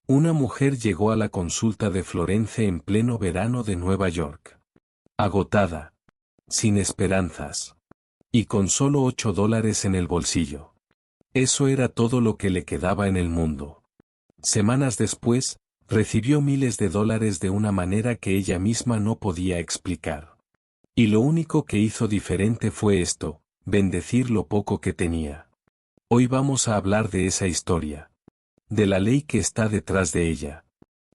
Una mujer llegó a la consulta de Florence en pleno verano de Nueva York. Agotada. Sin esperanzas. Y con solo $8 en el bolsillo. Eso era todo lo que le quedaba en el mundo. Semanas después, recibió miles de dólares de una manera que ella misma no podía explicar. Y lo único que hizo diferente fue esto, bendecir lo poco que tenía. Hoy vamos a hablar de esa historia. De la ley que está detrás de ella.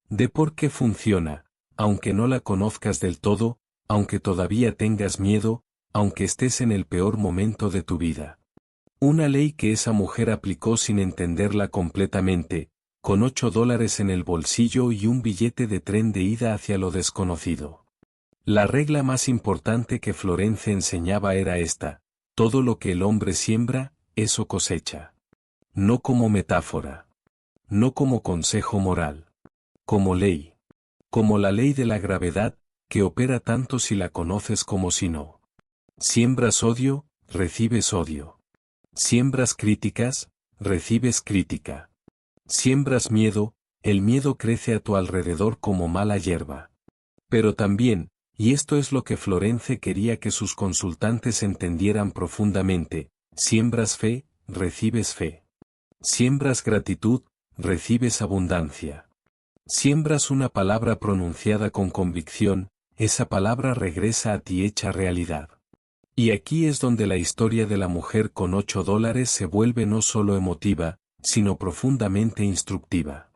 De por qué funciona, aunque no la conozcas del todo, aunque todavía tengas miedo, aunque estés en el peor momento de tu vida. Una ley que esa mujer aplicó sin entenderla completamente, con $8 en el bolsillo y un billete de tren de ida hacia lo desconocido. La regla más importante que Florence enseñaba era esta: todo lo que el hombre siembra, eso cosecha. No como metáfora. No como consejo moral. Como ley. Como la ley de la gravedad, que opera tanto si la conoces como si no. Siembras odio, recibes odio. Siembras críticas, recibes crítica. Siembras miedo, el miedo crece a tu alrededor como mala hierba. Pero también, y esto es lo que Florence quería que sus consultantes entendieran profundamente, siembras fe, recibes fe. Siembras gratitud, recibes abundancia. Siembras una palabra pronunciada con convicción, esa palabra regresa a ti hecha realidad. Y aquí es donde la historia de la mujer con $8 se vuelve no solo emotiva, sino profundamente instructiva.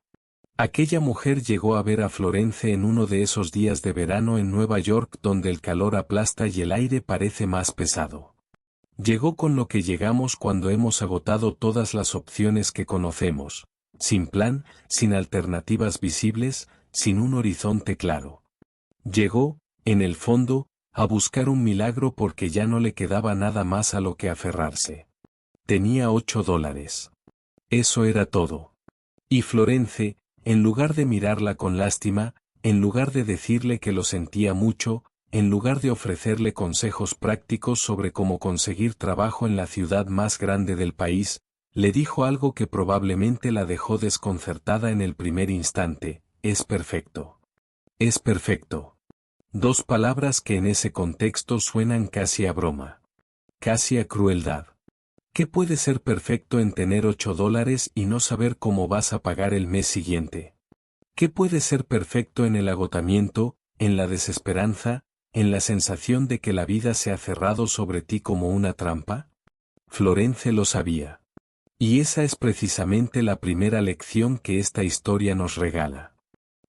Aquella mujer llegó a ver a Florence en uno de esos días de verano en Nueva York donde el calor aplasta y el aire parece más pesado. Llegó con lo que llegamos cuando hemos agotado todas las opciones que conocemos, sin plan, sin alternativas visibles, sin un horizonte claro. Llegó, en el fondo, a buscar un milagro porque ya no le quedaba nada más a lo que aferrarse. Tenía $8. Eso era todo. Y Florence, en lugar de mirarla con lástima, en lugar de decirle que lo sentía mucho, en lugar de ofrecerle consejos prácticos sobre cómo conseguir trabajo en la ciudad más grande del país, le dijo algo que probablemente la dejó desconcertada en el primer instante: es perfecto. Es perfecto. Dos palabras que en ese contexto suenan casi a broma. Casi a crueldad. ¿Qué puede ser perfecto en tener $8 y no saber cómo vas a pagar el mes siguiente? ¿Qué puede ser perfecto en el agotamiento, en la desesperanza, en la sensación de que la vida se ha cerrado sobre ti como una trampa? Florence lo sabía. Y esa es precisamente la primera lección que esta historia nos regala.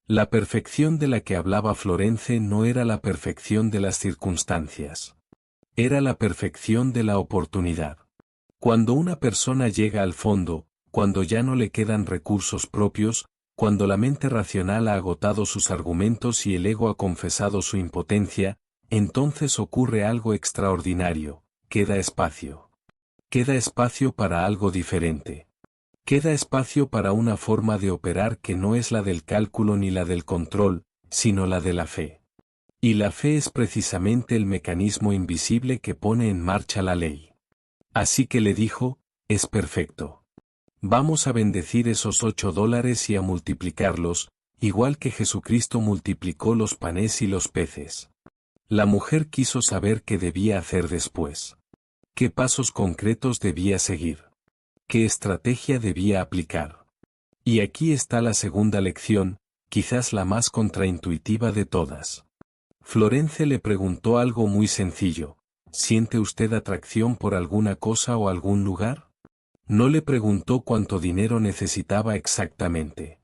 La perfección de la que hablaba Florence no era la perfección de las circunstancias. Era la perfección de la oportunidad. Cuando una persona llega al fondo, cuando ya no le quedan recursos propios, cuando la mente racional ha agotado sus argumentos y el ego ha confesado su impotencia, entonces ocurre algo extraordinario: queda espacio. Queda espacio para algo diferente. Queda espacio para una forma de operar que no es la del cálculo ni la del control, sino la de la fe. Y la fe es precisamente el mecanismo invisible que pone en marcha la ley. Así que le dijo: es perfecto. Vamos a bendecir esos $8 y a multiplicarlos, igual que Jesucristo multiplicó los panes y los peces. La mujer quiso saber qué debía hacer después. ¿Qué pasos concretos debía seguir? ¿Qué estrategia debía aplicar? Y aquí está la segunda lección, quizás la más contraintuitiva de todas. Florence le preguntó algo muy sencillo: ¿siente usted atracción por alguna cosa o algún lugar? No le preguntó cuánto dinero necesitaba exactamente.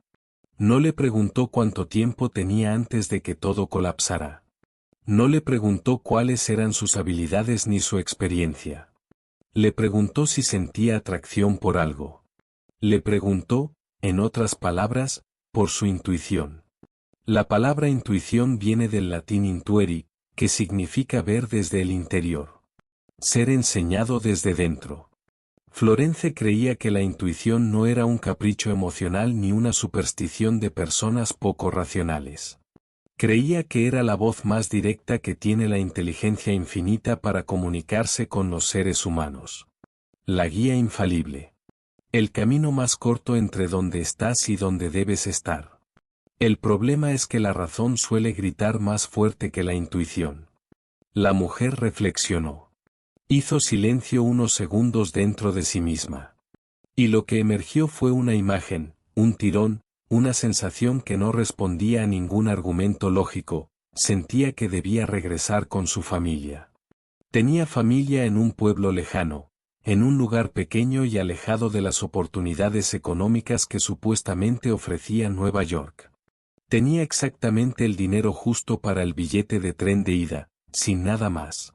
No le preguntó cuánto tiempo tenía antes de que todo colapsara. No le preguntó cuáles eran sus habilidades ni su experiencia. Le preguntó si sentía atracción por algo. Le preguntó, en otras palabras, por su intuición. La palabra intuición viene del latín intueri, que significa ver desde el interior. Ser enseñado desde dentro. Florence creía que la intuición no era un capricho emocional ni una superstición de personas poco racionales. Creía que era la voz más directa que tiene la inteligencia infinita para comunicarse con los seres humanos. La guía infalible. El camino más corto entre donde estás y donde debes estar. El problema es que la razón suele gritar más fuerte que la intuición. La mujer reflexionó. Hizo silencio unos segundos dentro de sí misma. Y lo que emergió fue una imagen, un tirón, una sensación que no respondía a ningún argumento lógico. Sentía que debía regresar con su familia. Tenía familia en un pueblo lejano, en un lugar pequeño y alejado de las oportunidades económicas que supuestamente ofrecía Nueva York. Tenía exactamente el dinero justo para el billete de tren de ida, sin nada más.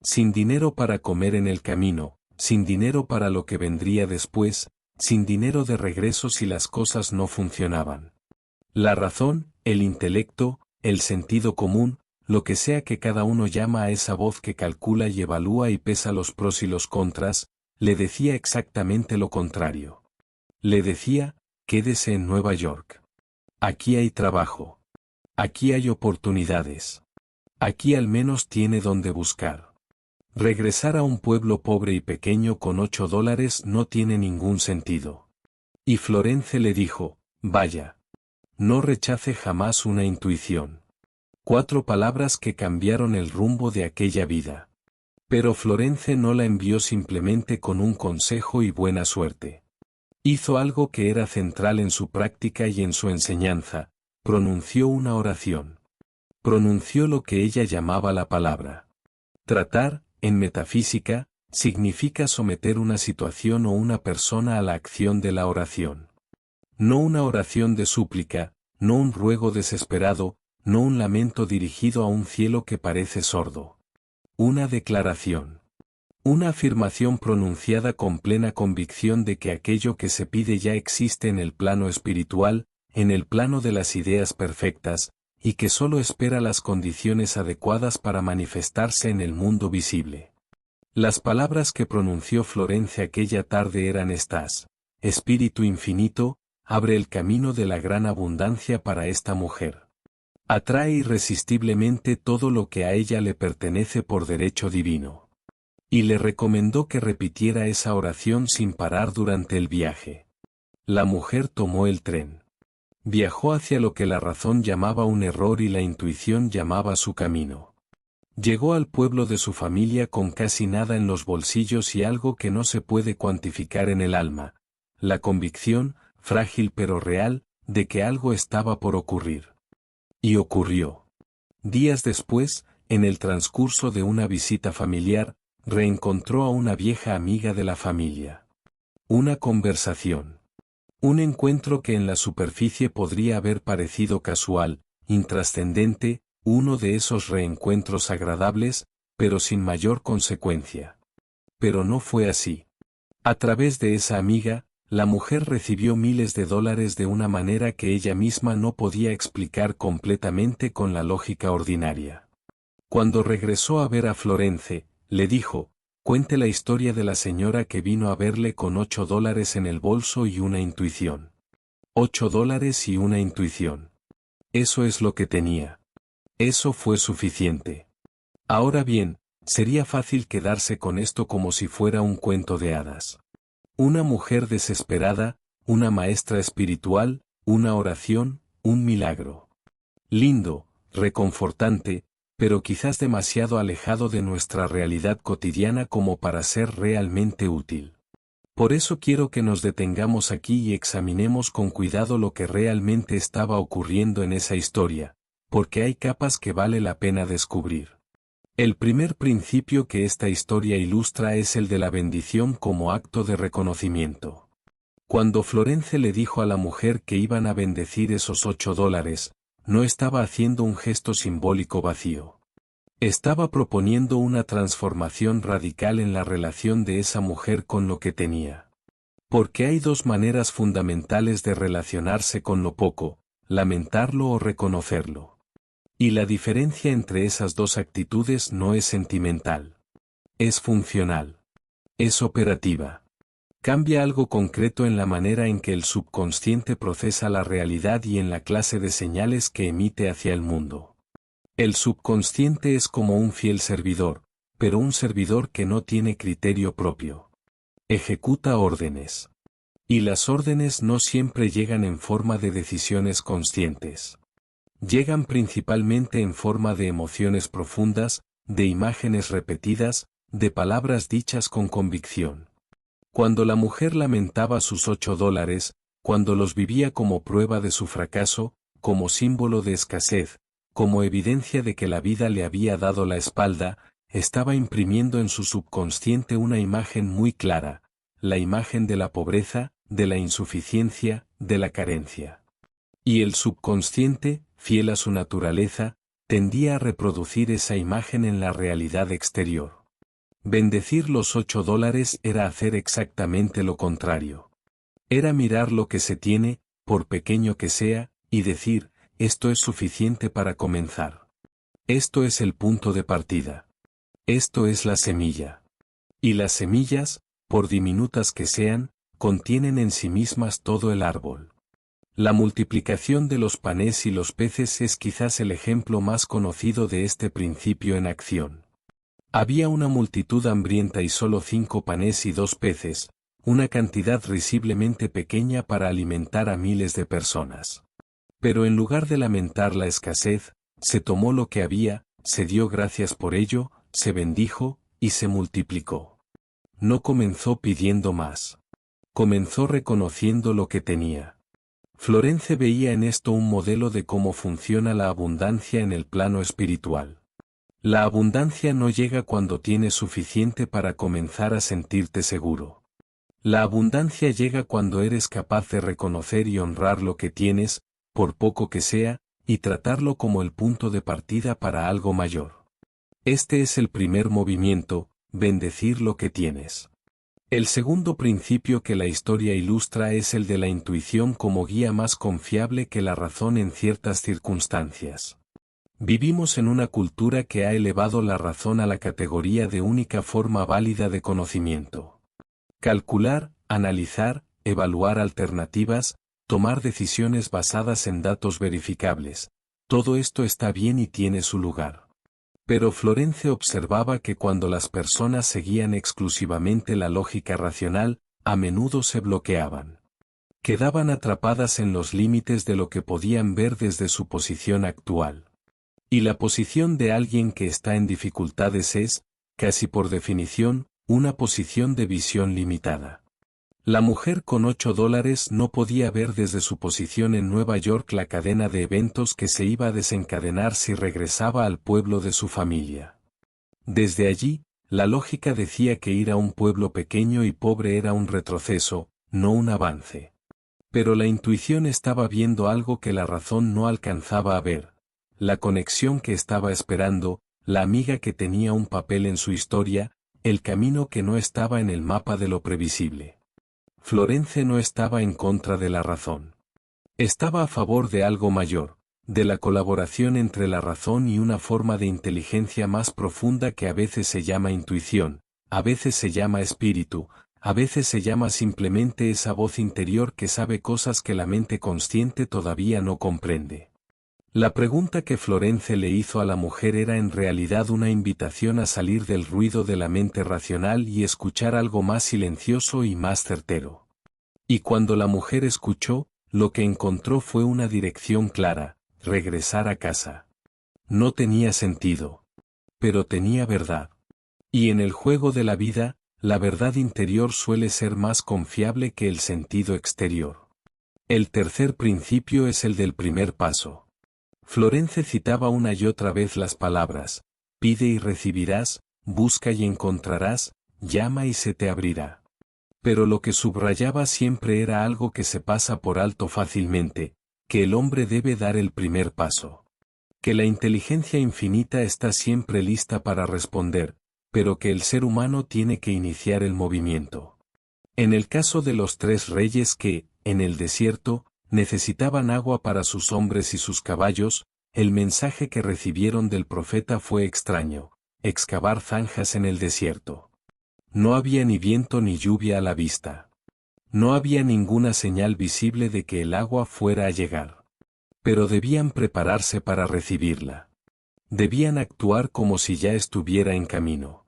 Sin dinero para comer en el camino, sin dinero para lo que vendría después, sin dinero de regreso si las cosas no funcionaban. La razón, el intelecto, el sentido común, lo que sea que cada uno llama a esa voz que calcula y evalúa y pesa los pros y los contras, le decía exactamente lo contrario. Le decía, quédese en Nueva York. Aquí hay trabajo. Aquí hay oportunidades. Aquí al menos tiene donde buscar. Regresar a un pueblo pobre y pequeño con $8 no tiene ningún sentido. Y Florence le dijo, vaya. No rechace jamás una intuición. 4 palabras que cambiaron el rumbo de aquella vida. Pero Florence no la envió simplemente con un consejo y buena suerte. Hizo algo que era central en su práctica y en su enseñanza, pronunció una oración. Pronunció lo que ella llamaba la palabra. Tratar, en metafísica, significa someter una situación o una persona a la acción de la oración. No una oración de súplica, no un ruego desesperado, no un lamento dirigido a un cielo que parece sordo. Una declaración. Una afirmación pronunciada con plena convicción de que aquello que se pide ya existe en el plano espiritual, en el plano de las ideas perfectas, y que solo espera las condiciones adecuadas para manifestarse en el mundo visible. Las palabras que pronunció Florence aquella tarde eran estas: Espíritu infinito, abre el camino de la gran abundancia para esta mujer. Atrae irresistiblemente todo lo que a ella le pertenece por derecho divino. Y le recomendó que repitiera esa oración sin parar durante el viaje. La mujer tomó el tren. Viajó hacia lo que la razón llamaba un error y la intuición llamaba su camino. Llegó al pueblo de su familia con casi nada en los bolsillos y algo que no se puede cuantificar en el alma: la convicción, frágil pero real, de que algo estaba por ocurrir. Y ocurrió. Días después, en el transcurso de una visita familiar, reencontró a una vieja amiga de la familia. Una conversación. Un encuentro que en la superficie podría haber parecido casual, intrascendente, uno de esos reencuentros agradables, pero sin mayor consecuencia. Pero no fue así. A través de esa amiga, la mujer recibió miles de dólares de una manera que ella misma no podía explicar completamente con la lógica ordinaria. Cuando regresó a ver a Florence, le dijo: cuente la historia de la señora que vino a verle con $8 en el bolso y una intuición. $8 y una intuición. Eso es lo que tenía. Eso fue suficiente. Ahora bien, sería fácil quedarse con esto como si fuera un cuento de hadas. Una mujer desesperada, una maestra espiritual, una oración, un milagro. Lindo, reconfortante, pero quizás demasiado alejado de nuestra realidad cotidiana como para ser realmente útil. Por eso quiero que nos detengamos aquí y examinemos con cuidado lo que realmente estaba ocurriendo en esa historia, porque hay capas que vale la pena descubrir. El primer principio que esta historia ilustra es el de la bendición como acto de reconocimiento. Cuando Florence le dijo a la mujer que iban a bendecir esos $8, no estaba haciendo un gesto simbólico vacío. Estaba proponiendo una transformación radical en la relación de esa mujer con lo que tenía. Porque hay 2 maneras fundamentales de relacionarse con lo poco: lamentarlo o reconocerlo. Y la diferencia entre esas 2 actitudes no es sentimental. Es funcional. Es operativa. Cambia algo concreto en la manera en que el subconsciente procesa la realidad y en la clase de señales que emite hacia el mundo. El subconsciente es como un fiel servidor, pero un servidor que no tiene criterio propio. Ejecuta órdenes. Y las órdenes no siempre llegan en forma de decisiones conscientes. Llegan principalmente en forma de emociones profundas, de imágenes repetidas, de palabras dichas con convicción. Cuando la mujer lamentaba sus $8, cuando los vivía como prueba de su fracaso, como símbolo de escasez, como evidencia de que la vida le había dado la espalda, estaba imprimiendo en su subconsciente una imagen muy clara, la imagen de la pobreza, de la insuficiencia, de la carencia. Y el subconsciente, fiel a su naturaleza, tendía a reproducir esa imagen en la realidad exterior. Bendecir los $8 era hacer exactamente lo contrario. Era mirar lo que se tiene, por pequeño que sea, y decir, esto es suficiente para comenzar. Esto es el punto de partida. Esto es la semilla. Y las semillas, por diminutas que sean, contienen en sí mismas todo el árbol. La multiplicación de los panes y los peces es quizás el ejemplo más conocido de este principio en acción. Había una multitud hambrienta y solo 5 panes y 2 peces, una cantidad risiblemente pequeña para alimentar a miles de personas. Pero en lugar de lamentar la escasez, se tomó lo que había, se dio gracias por ello, se bendijo, y se multiplicó. No comenzó pidiendo más. Comenzó reconociendo lo que tenía. Florence veía en esto un modelo de cómo funciona la abundancia en el plano espiritual. La abundancia no llega cuando tienes suficiente para comenzar a sentirte seguro. La abundancia llega cuando eres capaz de reconocer y honrar lo que tienes, por poco que sea, y tratarlo como el punto de partida para algo mayor. Este es el primer movimiento, bendecir lo que tienes. El segundo principio que la historia ilustra es el de la intuición como guía más confiable que la razón en ciertas circunstancias. Vivimos en una cultura que ha elevado la razón a la categoría de única forma válida de conocimiento. Calcular, analizar, evaluar alternativas, tomar decisiones basadas en datos verificables, todo esto está bien y tiene su lugar. Pero Florence observaba que cuando las personas seguían exclusivamente la lógica racional, a menudo se bloqueaban. Quedaban atrapadas en los límites de lo que podían ver desde su posición actual. Y la posición de alguien que está en dificultades es, casi por definición, una posición de visión limitada. La mujer con $8 no podía ver desde su posición en Nueva York la cadena de eventos que se iba a desencadenar si regresaba al pueblo de su familia. Desde allí, la lógica decía que ir a un pueblo pequeño y pobre era un retroceso, no un avance. Pero la intuición estaba viendo algo que la razón no alcanzaba a ver, la conexión que estaba esperando, la amiga que tenía un papel en su historia, el camino que no estaba en el mapa de lo previsible. Florence no estaba en contra de la razón. Estaba a favor de algo mayor, de la colaboración entre la razón y una forma de inteligencia más profunda que a veces se llama intuición, a veces se llama espíritu, a veces se llama simplemente esa voz interior que sabe cosas que la mente consciente todavía no comprende. La pregunta que Florence le hizo a la mujer era en realidad una invitación a salir del ruido de la mente racional y escuchar algo más silencioso y más certero. Y cuando la mujer escuchó, lo que encontró fue una dirección clara, regresar a casa. No tenía sentido. Pero tenía verdad. Y en el juego de la vida, la verdad interior suele ser más confiable que el sentido exterior. El tercer principio es el del primer paso. Florence citaba una y otra vez las palabras, pide y recibirás, busca y encontrarás, llama y se te abrirá. Pero lo que subrayaba siempre era algo que se pasa por alto fácilmente, que el hombre debe dar el primer paso. Que la inteligencia infinita está siempre lista para responder, pero que el ser humano tiene que iniciar el movimiento. En el caso de los 3 reyes que, en el desierto, necesitaban agua para sus hombres y sus caballos, el mensaje que recibieron del profeta fue extraño, excavar zanjas en el desierto. No había ni viento ni lluvia a la vista. No había ninguna señal visible de que el agua fuera a llegar. Pero debían prepararse para recibirla. Debían actuar como si ya estuviera en camino.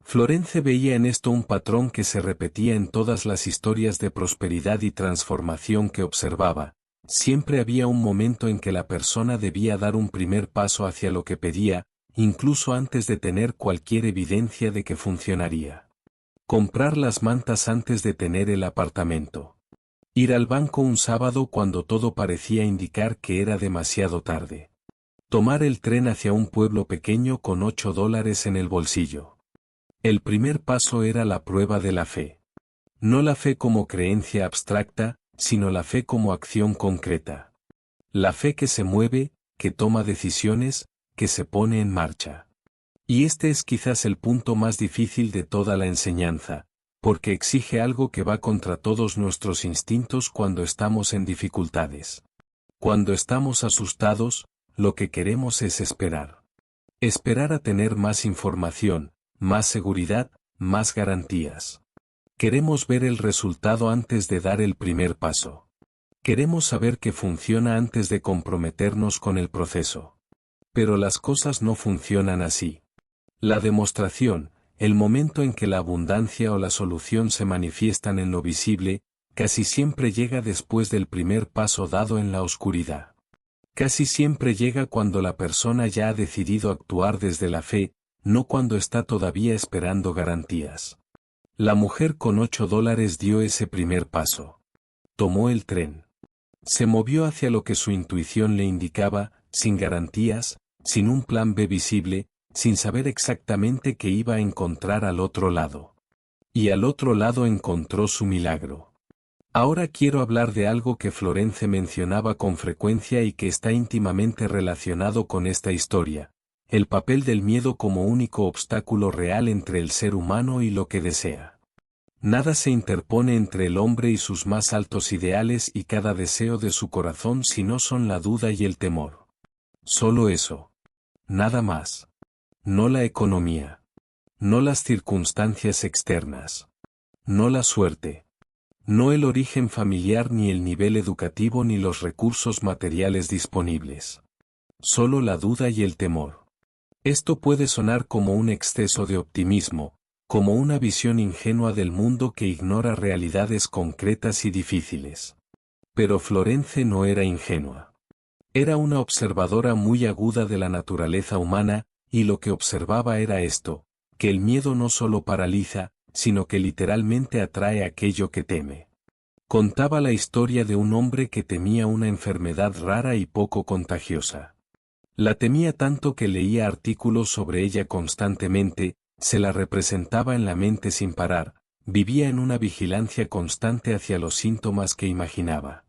Florence veía en esto un patrón que se repetía en todas las historias de prosperidad y transformación que observaba. Siempre había un momento en que la persona debía dar un primer paso hacia lo que pedía, incluso antes de tener cualquier evidencia de que funcionaría. Comprar las mantas antes de tener el apartamento. Ir al banco un sábado cuando todo parecía indicar que era demasiado tarde. Tomar el tren hacia un pueblo pequeño con $8 en el bolsillo. El primer paso era la prueba de la fe. No la fe como creencia abstracta, sino la fe como acción concreta. La fe que se mueve, que toma decisiones, que se pone en marcha. Y este es quizás el punto más difícil de toda la enseñanza, porque exige algo que va contra todos nuestros instintos cuando estamos en dificultades. Cuando estamos asustados, lo que queremos es esperar. Esperar a tener más información, más seguridad, más garantías. Queremos ver el resultado antes de dar el primer paso. Queremos saber que funciona antes de comprometernos con el proceso. Pero las cosas no funcionan así. La demostración, el momento en que la abundancia o la solución se manifiestan en lo visible, casi siempre llega después del primer paso dado en la oscuridad. Casi siempre llega cuando la persona ya ha decidido actuar desde la fe, no cuando está todavía esperando garantías. La mujer con $8 dio ese primer paso. Tomó el tren. Se movió hacia lo que su intuición le indicaba, sin garantías, sin un plan B visible, sin saber exactamente qué iba a encontrar al otro lado. Y al otro lado encontró su milagro. Ahora quiero hablar de algo que Florence mencionaba con frecuencia y que está íntimamente relacionado con esta historia. El papel del miedo como único obstáculo real entre el ser humano y lo que desea. Nada se interpone entre el hombre y sus más altos ideales y cada deseo de su corazón si no son la duda y el temor. Solo eso. Nada más. No la economía. No las circunstancias externas. No la suerte. No el origen familiar ni el nivel educativo ni los recursos materiales disponibles. Solo la duda y el temor. Esto puede sonar como un exceso de optimismo, como una visión ingenua del mundo que ignora realidades concretas y difíciles. Pero Florence no era ingenua. Era una observadora muy aguda de la naturaleza humana, y lo que observaba era esto, que el miedo no solo paraliza, sino que literalmente atrae aquello que teme. Contaba la historia de un hombre que temía una enfermedad rara y poco contagiosa. La temía tanto que leía artículos sobre ella constantemente, se la representaba en la mente sin parar, vivía en una vigilancia constante hacia los síntomas que imaginaba.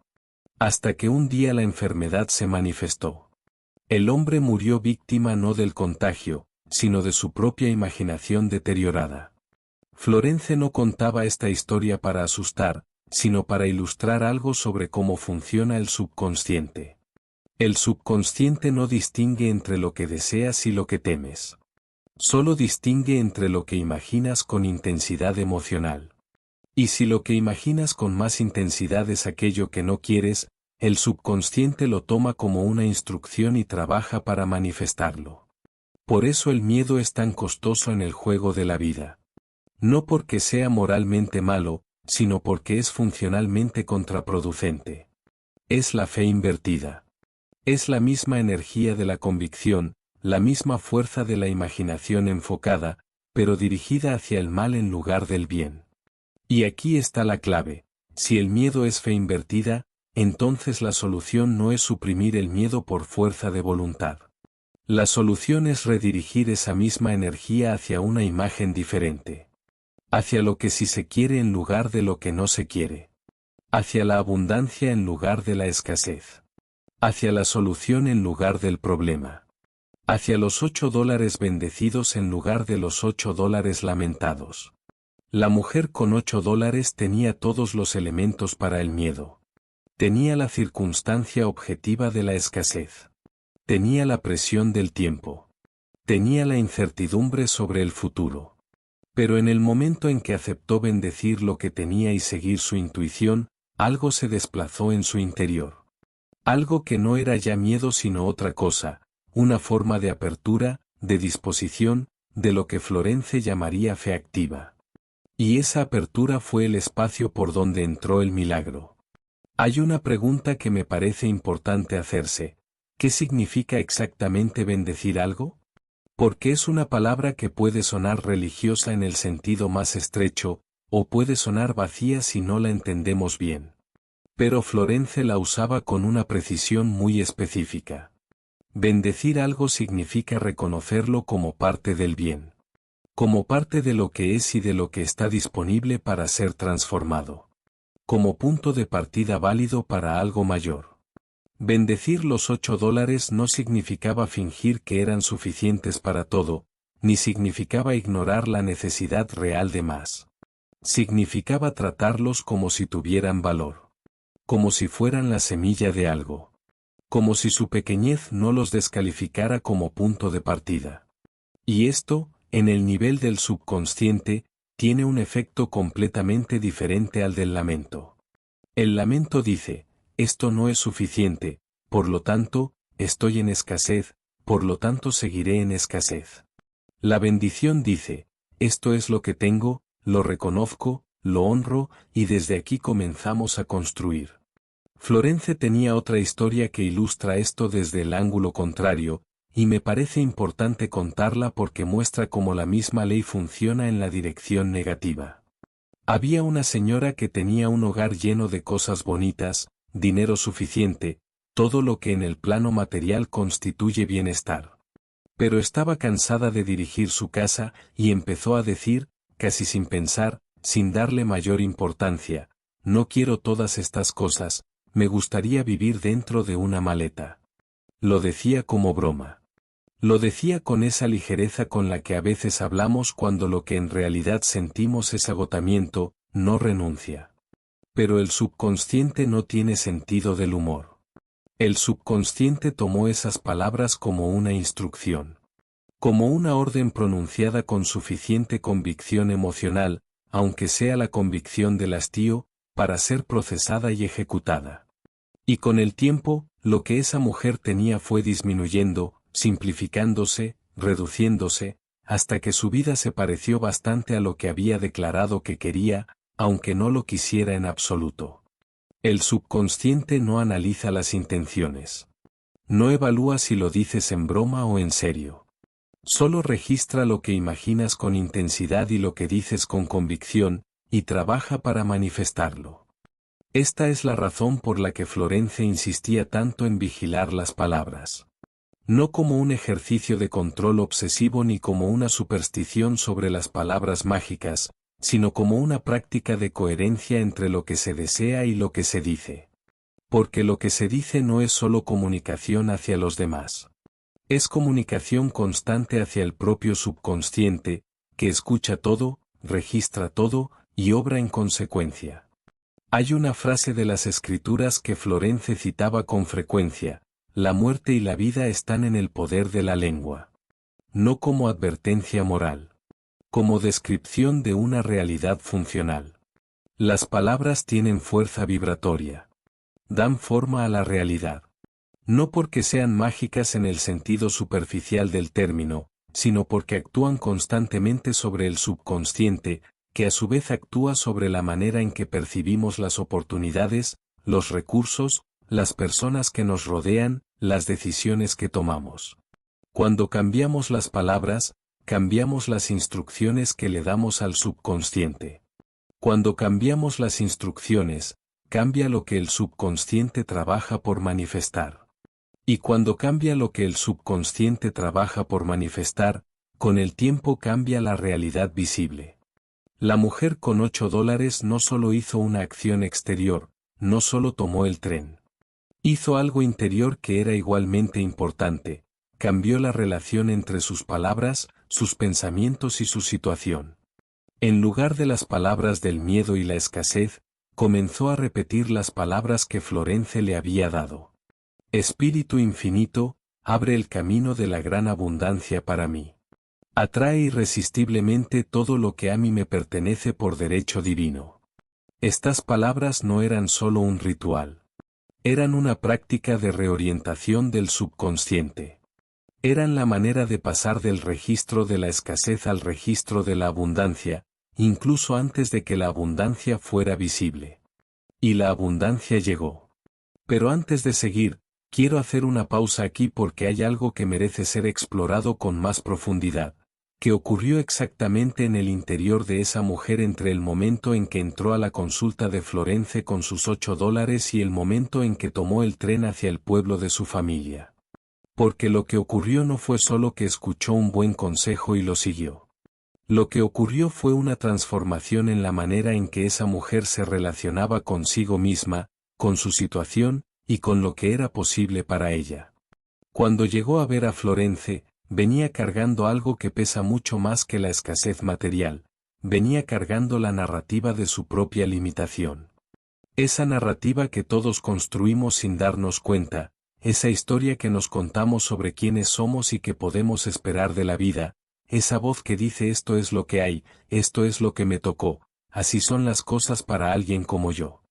Hasta que un día la enfermedad se manifestó. El hombre murió víctima no del contagio, sino de su propia imaginación deteriorada. Florence no contaba esta historia para asustar, sino para ilustrar algo sobre cómo funciona el subconsciente. El subconsciente no distingue entre lo que deseas y lo que temes. Solo distingue entre lo que imaginas con intensidad emocional. Y si lo que imaginas con más intensidad es aquello que no quieres, el subconsciente lo toma como una instrucción y trabaja para manifestarlo. Por eso el miedo es tan costoso en el juego de la vida. No porque sea moralmente malo, sino porque es funcionalmente contraproducente. Es la fe invertida. Es la misma energía de la convicción, la misma fuerza de la imaginación enfocada, pero dirigida hacia el mal en lugar del bien. Y aquí está la clave: si el miedo es fe invertida, entonces la solución no es suprimir el miedo por fuerza de voluntad. La solución es redirigir esa misma energía hacia una imagen diferente. Hacia lo que sí se quiere en lugar de lo que no se quiere. Hacia la abundancia en lugar de la escasez. Hacia la solución en lugar del problema. Hacia los $8 bendecidos en lugar de los $8 lamentados. La mujer con $8 tenía todos los elementos para el miedo. Tenía la circunstancia objetiva de la escasez. Tenía la presión del tiempo. Tenía la incertidumbre sobre el futuro. Pero en el momento en que aceptó bendecir lo que tenía y seguir su intuición, algo se desplazó en su interior. Algo que no era ya miedo sino otra cosa, una forma de apertura, de disposición, de lo que Florence llamaría fe activa. Y esa apertura fue el espacio por donde entró el milagro. Hay una pregunta que me parece importante hacerse. ¿Qué significa exactamente bendecir algo? Porque es una palabra que puede sonar religiosa en el sentido más estrecho, o puede sonar vacía si no la entendemos bien. Pero Florence la usaba con una precisión muy específica. Bendecir algo significa reconocerlo como parte del bien. Como parte de lo que es y de lo que está disponible para ser transformado. Como punto de partida válido para algo mayor. Bendecir los $8 no significaba fingir que eran suficientes para todo, ni significaba ignorar la necesidad real de más. Significaba tratarlos como si tuvieran valor. Como si fueran la semilla de algo. Como si su pequeñez no los descalificara como punto de partida. Y esto, en el nivel del subconsciente, tiene un efecto completamente diferente al del lamento. El lamento dice, esto no es suficiente, por lo tanto, estoy en escasez, por lo tanto seguiré en escasez. La bendición dice, esto es lo que tengo, lo reconozco, lo honro, y desde aquí comenzamos a construir. Florence tenía otra historia que ilustra esto desde el ángulo contrario, y me parece importante contarla porque muestra cómo la misma ley funciona en la dirección negativa. Había una señora que tenía un hogar lleno de cosas bonitas, dinero suficiente, todo lo que en el plano material constituye bienestar. Pero estaba cansada de dirigir su casa y empezó a decir, casi sin pensar, sin darle mayor importancia, no quiero todas estas cosas, me gustaría vivir dentro de una maleta. Lo decía como broma. Lo decía con esa ligereza con la que a veces hablamos cuando lo que en realidad sentimos es agotamiento, no renuncia. Pero el subconsciente no tiene sentido del humor. El subconsciente tomó esas palabras como una instrucción. Como una orden pronunciada con suficiente convicción emocional, aunque sea la convicción del hastío, para ser procesada y ejecutada. Y con el tiempo, lo que esa mujer tenía fue disminuyendo, simplificándose, reduciéndose, hasta que su vida se pareció bastante a lo que había declarado que quería, aunque no lo quisiera en absoluto. El subconsciente no analiza las intenciones. No evalúa si lo dices en broma o en serio. Solo registra lo que imaginas con intensidad y lo que dices con convicción, y trabaja para manifestarlo. Esta es la razón por la que Florence insistía tanto en vigilar las palabras. No como un ejercicio de control obsesivo ni como una superstición sobre las palabras mágicas, sino como una práctica de coherencia entre lo que se desea y lo que se dice. Porque lo que se dice no es solo comunicación hacia los demás. Es comunicación constante hacia el propio subconsciente, que escucha todo, registra todo, y obra en consecuencia. Hay una frase de las Escrituras que Florence citaba con frecuencia: la muerte y la vida están en el poder de la lengua. No como advertencia moral. Como descripción de una realidad funcional. Las palabras tienen fuerza vibratoria. Dan forma a la realidad. No porque sean mágicas en el sentido superficial del término, sino porque actúan constantemente sobre el subconsciente, que a su vez actúa sobre la manera en que percibimos las oportunidades, los recursos, las personas que nos rodean, las decisiones que tomamos. Cuando cambiamos las palabras, cambiamos las instrucciones que le damos al subconsciente. Cuando cambiamos las instrucciones, cambia lo que el subconsciente trabaja por manifestar. Y cuando cambia lo que el subconsciente trabaja por manifestar, con el tiempo cambia la realidad visible. La mujer con $8 no solo hizo una acción exterior, no solo tomó el tren. Hizo algo interior que era igualmente importante, cambió la relación entre sus palabras, sus pensamientos y su situación. En lugar de las palabras del miedo y la escasez, comenzó a repetir las palabras que Florence le había dado. Espíritu infinito, abre el camino de la gran abundancia para mí. Atrae irresistiblemente todo lo que a mí me pertenece por derecho divino. Estas palabras no eran solo un ritual. Eran una práctica de reorientación del subconsciente. Eran la manera de pasar del registro de la escasez al registro de la abundancia, incluso antes de que la abundancia fuera visible. Y la abundancia llegó. Pero antes de seguir, quiero hacer una pausa aquí porque hay algo que merece ser explorado con más profundidad, que ocurrió exactamente en el interior de esa mujer entre el momento en que entró a la consulta de Florence con sus $8 y el momento en que tomó el tren hacia el pueblo de su familia. Porque lo que ocurrió no fue solo que escuchó un buen consejo y lo siguió. Lo que ocurrió fue una transformación en la manera en que esa mujer se relacionaba consigo misma, con su situación, y con lo que era posible para ella. Cuando llegó a ver a Florence, venía cargando algo que pesa mucho más que la escasez material, venía cargando la narrativa de su propia limitación. Esa narrativa que todos construimos sin darnos cuenta, esa historia que nos contamos sobre quiénes somos y qué podemos esperar de la vida, esa voz que dice esto es lo que hay, esto es lo que me tocó, así son las cosas para alguien como yo.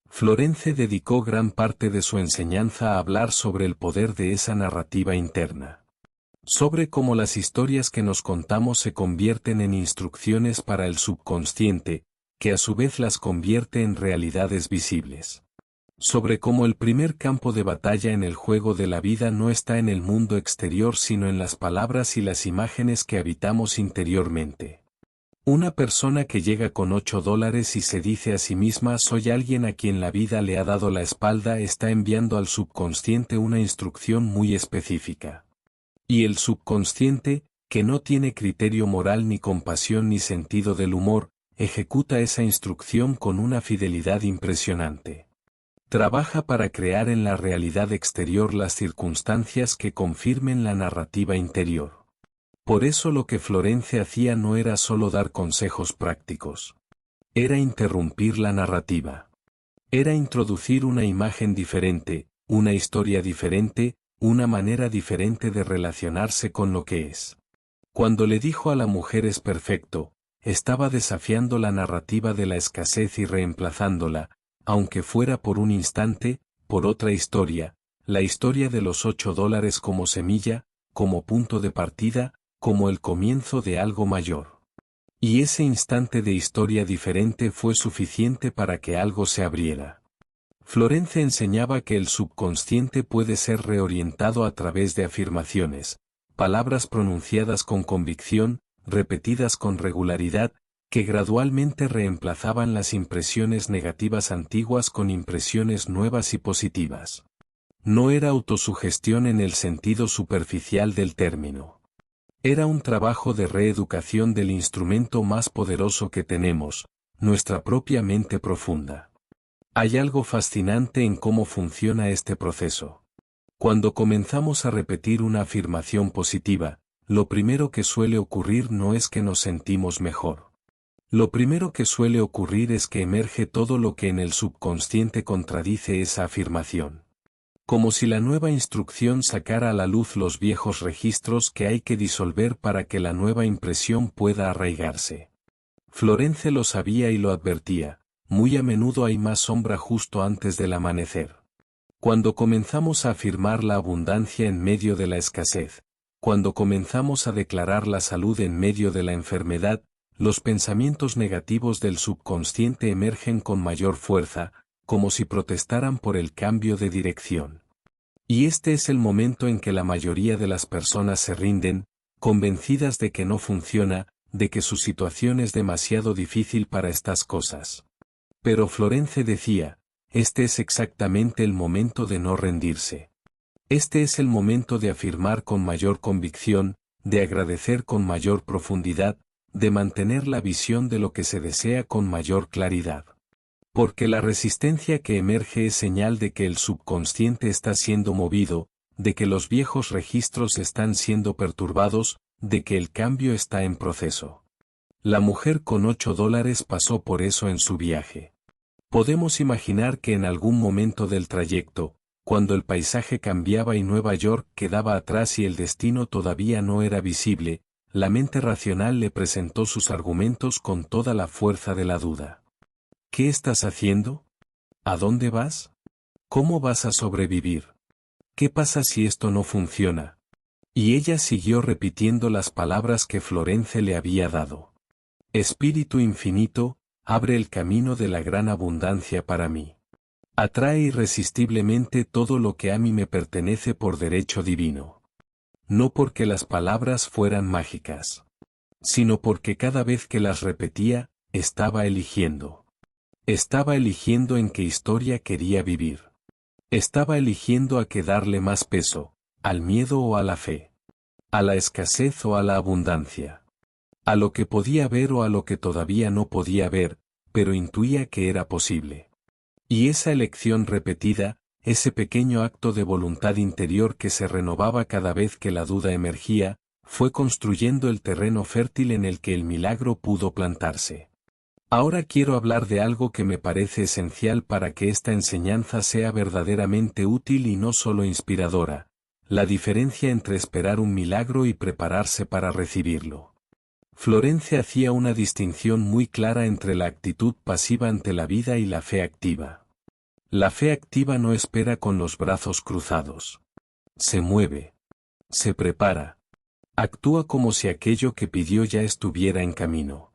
Florence dedicó gran parte de su enseñanza a hablar sobre el poder de esa narrativa interna. Sobre cómo las historias que nos contamos se convierten en instrucciones para el subconsciente, que a su vez las convierte en realidades visibles. Sobre cómo el primer campo de batalla en el juego de la vida no está en el mundo exterior sino en las palabras y las imágenes que habitamos interiormente. Una persona que llega con $8 y se dice a sí misma soy alguien a quien la vida le ha dado la espalda está enviando al subconsciente una instrucción muy específica. Y el subconsciente, que no tiene criterio moral ni compasión ni sentido del humor, ejecuta esa instrucción con una fidelidad impresionante. Trabaja para crear en la realidad exterior las circunstancias que confirmen la narrativa interior. Por eso lo que Florence hacía no era solo dar consejos prácticos. Era interrumpir la narrativa. Era introducir una imagen diferente, una historia diferente, una manera diferente de relacionarse con lo que es. Cuando le dijo a la mujer es perfecto, estaba desafiando la narrativa de la escasez y reemplazándola, aunque fuera por un instante, por otra historia, la historia de los $8 como semilla, como punto de partida, como el comienzo de algo mayor. Y ese instante de historia diferente fue suficiente para que algo se abriera. Florence enseñaba que el subconsciente puede ser reorientado a través de afirmaciones, palabras pronunciadas con convicción, repetidas con regularidad, que gradualmente reemplazaban las impresiones negativas antiguas con impresiones nuevas y positivas. No era autosugestión en el sentido superficial del término. Era un trabajo de reeducación del instrumento más poderoso que tenemos, nuestra propia mente profunda. Hay algo fascinante en cómo funciona este proceso. Cuando comenzamos a repetir una afirmación positiva, lo primero que suele ocurrir no es que nos sentimos mejor. Lo primero que suele ocurrir es que emerge todo lo que en el subconsciente contradice esa afirmación. Como si la nueva instrucción sacara a la luz los viejos registros que hay que disolver para que la nueva impresión pueda arraigarse. Florence lo sabía y lo advertía, muy a menudo hay más sombra justo antes del amanecer. Cuando comenzamos a afirmar la abundancia en medio de la escasez, cuando comenzamos a declarar la salud en medio de la enfermedad, los pensamientos negativos del subconsciente emergen con mayor fuerza, como si protestaran por el cambio de dirección. Y este es el momento en que la mayoría de las personas se rinden, convencidas de que no funciona, de que su situación es demasiado difícil para estas cosas. Pero Florence decía, este es exactamente el momento de no rendirse. Este es el momento de afirmar con mayor convicción, de agradecer con mayor profundidad, de mantener la visión de lo que se desea con mayor claridad. Porque la resistencia que emerge es señal de que el subconsciente está siendo movido, de que los viejos registros están siendo perturbados, de que el cambio está en proceso. La mujer con $8 pasó por eso en su viaje. Podemos imaginar que en algún momento del trayecto, cuando el paisaje cambiaba y Nueva York quedaba atrás y el destino todavía no era visible, la mente racional le presentó sus argumentos con toda la fuerza de la duda. ¿Qué estás haciendo? ¿A dónde vas? ¿Cómo vas a sobrevivir? ¿Qué pasa si esto no funciona? Y ella siguió repitiendo las palabras que Florence le había dado. Espíritu infinito, abre el camino de la gran abundancia para mí. Atrae irresistiblemente todo lo que a mí me pertenece por derecho divino. No porque las palabras fueran mágicas, sino porque cada vez que las repetía, estaba eligiendo. Estaba eligiendo en qué historia quería vivir. Estaba eligiendo a qué darle más peso, al miedo o a la fe. A la escasez o a la abundancia. A lo que podía ver o a lo que todavía no podía ver, pero intuía que era posible. Y esa elección repetida, ese pequeño acto de voluntad interior que se renovaba cada vez que la duda emergía, fue construyendo el terreno fértil en el que el milagro pudo plantarse. Ahora quiero hablar de algo que me parece esencial para que esta enseñanza sea verdaderamente útil y no solo inspiradora: la diferencia entre esperar un milagro y prepararse para recibirlo. Florence hacía una distinción muy clara entre la actitud pasiva ante la vida y la fe activa. La fe activa no espera con los brazos cruzados. Se mueve. Se prepara. Actúa como si aquello que pidió ya estuviera en camino.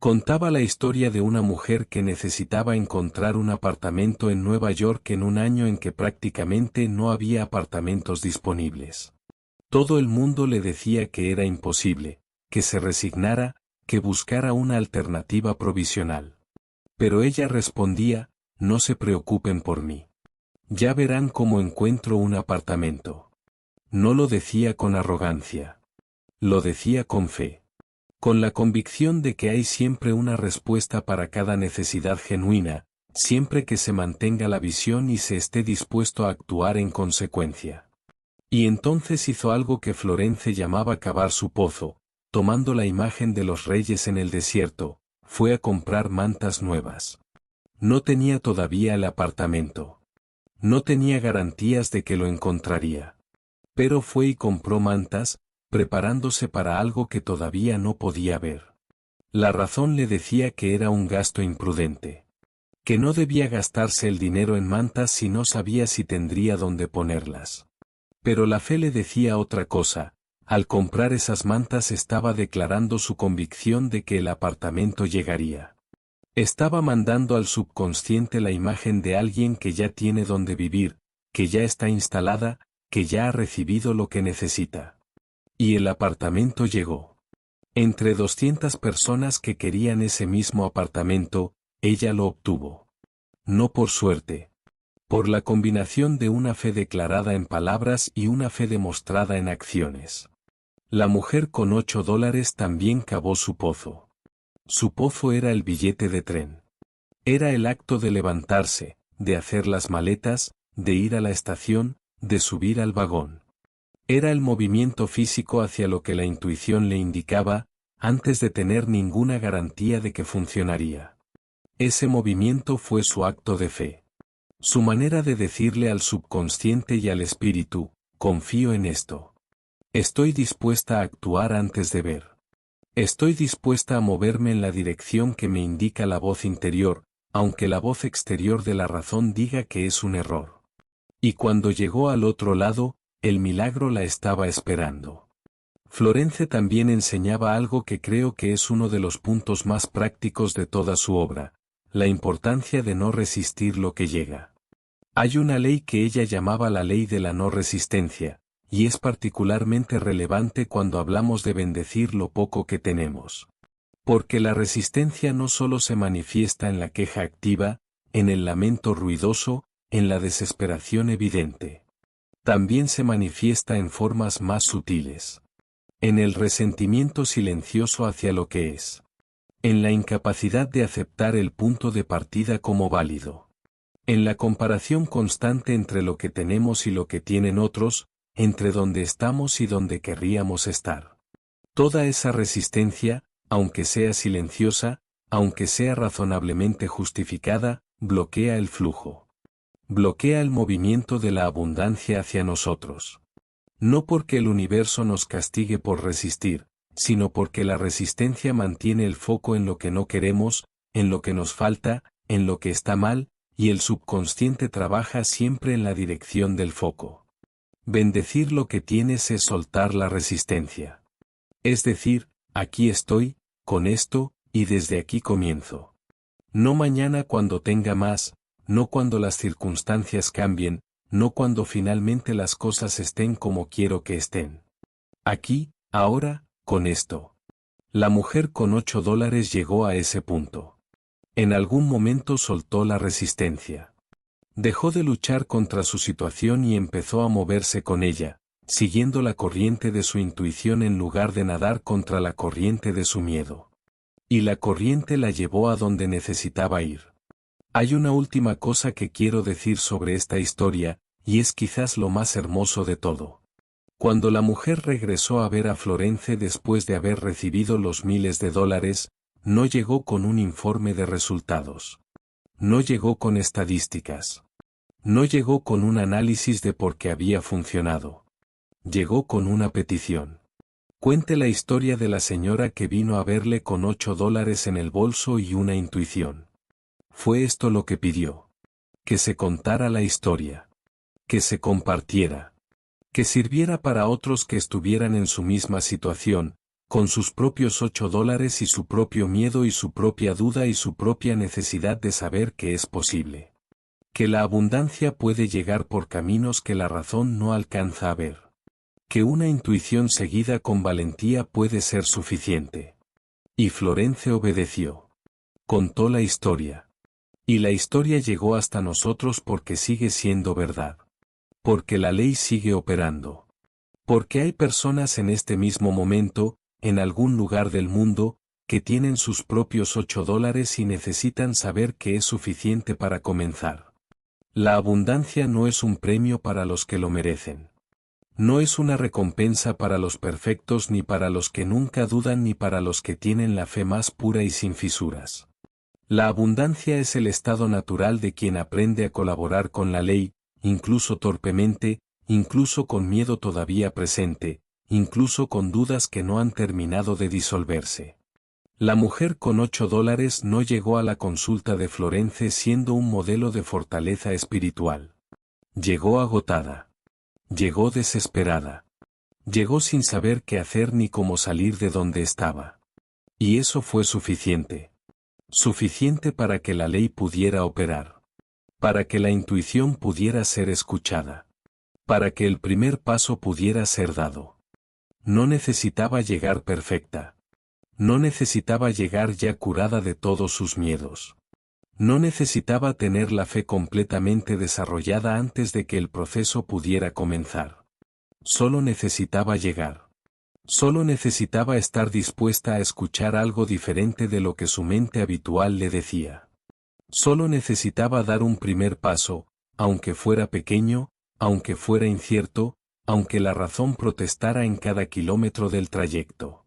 Contaba la historia de una mujer que necesitaba encontrar un apartamento en Nueva York en un año en que prácticamente no había apartamentos disponibles. Todo el mundo le decía que era imposible, que se resignara, que buscara una alternativa provisional. Pero ella respondía: no se preocupen por mí. Ya verán cómo encuentro un apartamento. No lo decía con arrogancia. Lo decía con fe. Con la convicción de que hay siempre una respuesta para cada necesidad genuina, siempre que se mantenga la visión y se esté dispuesto a actuar en consecuencia. Y entonces hizo algo que Florence llamaba cavar su pozo, tomando la imagen de los reyes en el desierto, fue a comprar mantas nuevas. No tenía todavía el apartamento. No tenía garantías de que lo encontraría. Pero fue y compró mantas, preparándose para algo que todavía no podía ver. La razón le decía que era un gasto imprudente. Que no debía gastarse el dinero en mantas si no sabía si tendría dónde ponerlas. Pero la fe le decía otra cosa: al comprar esas mantas estaba declarando su convicción de que el apartamento llegaría. Estaba mandando al subconsciente la imagen de alguien que ya tiene dónde vivir, que ya está instalada, que ya ha recibido lo que necesita. Y el apartamento llegó. Entre 200 personas que querían ese mismo apartamento, ella lo obtuvo. No por suerte. Por la combinación de una fe declarada en palabras y una fe demostrada en acciones. La mujer con $8 también cavó su pozo. Su pozo era el billete de tren. Era el acto de levantarse, de hacer las maletas, de ir a la estación, de subir al vagón. Era el movimiento físico hacia lo que la intuición le indicaba, antes de tener ninguna garantía de que funcionaría. Ese movimiento fue su acto de fe. Su manera de decirle al subconsciente y al espíritu: confío en esto. Estoy dispuesta a actuar antes de ver. Estoy dispuesta a moverme en la dirección que me indica la voz interior, aunque la voz exterior de la razón diga que es un error. Y cuando llegó al otro lado, el milagro la estaba esperando. Florence también enseñaba algo que creo que es uno de los puntos más prácticos de toda su obra: la importancia de no resistir lo que llega. Hay una ley que ella llamaba la ley de la no resistencia, y es particularmente relevante cuando hablamos de bendecir lo poco que tenemos. Porque la resistencia no solo se manifiesta en la queja activa, en el lamento ruidoso, en la desesperación evidente. También se manifiesta en formas más sutiles. En el resentimiento silencioso hacia lo que es. En la incapacidad de aceptar el punto de partida como válido. En la comparación constante entre lo que tenemos y lo que tienen otros, entre donde estamos y donde querríamos estar. Toda esa resistencia, aunque sea silenciosa, aunque sea razonablemente justificada, bloquea el flujo. Bloquea el movimiento de la abundancia hacia nosotros. No porque el universo nos castigue por resistir, sino porque la resistencia mantiene el foco en lo que no queremos, en lo que nos falta, en lo que está mal, y el subconsciente trabaja siempre en la dirección del foco. Bendecir lo que tienes es soltar la resistencia. Es decir, aquí estoy, con esto, y desde aquí comienzo. No mañana cuando tenga más, no cuando las circunstancias cambien, no cuando finalmente las cosas estén como quiero que estén. Aquí, ahora, con esto. La mujer con $8 llegó a ese punto. En algún momento soltó la resistencia. Dejó de luchar contra su situación y empezó a moverse con ella, siguiendo la corriente de su intuición en lugar de nadar contra la corriente de su miedo. Y la corriente la llevó a donde necesitaba ir. Hay una última cosa que quiero decir sobre esta historia, y es quizás lo más hermoso de todo. Cuando la mujer regresó a ver a Florence después de haber recibido los miles de dólares, no llegó con un informe de resultados. No llegó con estadísticas. No llegó con un análisis de por qué había funcionado. Llegó con una petición. Cuente la historia de la señora que vino a verle con $8 en el bolso y una intuición. Fue esto lo que pidió. Que se contara la historia. Que se compartiera. Que sirviera para otros que estuvieran en su misma situación, con sus propios $8 y su propio miedo y su propia duda y su propia necesidad de saber que es posible. Que la abundancia puede llegar por caminos que la razón no alcanza a ver. Que una intuición seguida con valentía puede ser suficiente. Y Florence obedeció. Contó la historia. Y la historia llegó hasta nosotros porque sigue siendo verdad. Porque la ley sigue operando. Porque hay personas en este mismo momento, en algún lugar del mundo, que tienen sus propios $8 y necesitan saber que es suficiente para comenzar. La abundancia no es un premio para los que lo merecen. No es una recompensa para los perfectos ni para los que nunca dudan ni para los que tienen la fe más pura y sin fisuras. La abundancia es el estado natural de quien aprende a colaborar con la ley, incluso torpemente, incluso con miedo todavía presente, incluso con dudas que no han terminado de disolverse. La mujer con $8 no llegó a la consulta de Florence siendo un modelo de fortaleza espiritual. Llegó agotada. Llegó desesperada. Llegó sin saber qué hacer ni cómo salir de donde estaba. Y eso fue suficiente. Suficiente para que la ley pudiera operar. Para que la intuición pudiera ser escuchada. Para que el primer paso pudiera ser dado. No necesitaba llegar perfecta. No necesitaba llegar ya curada de todos sus miedos. No necesitaba tener la fe completamente desarrollada antes de que el proceso pudiera comenzar. Solo necesitaba llegar. Solo necesitaba estar dispuesta a escuchar algo diferente de lo que su mente habitual le decía. Solo necesitaba dar un primer paso, aunque fuera pequeño, aunque fuera incierto, aunque la razón protestara en cada kilómetro del trayecto.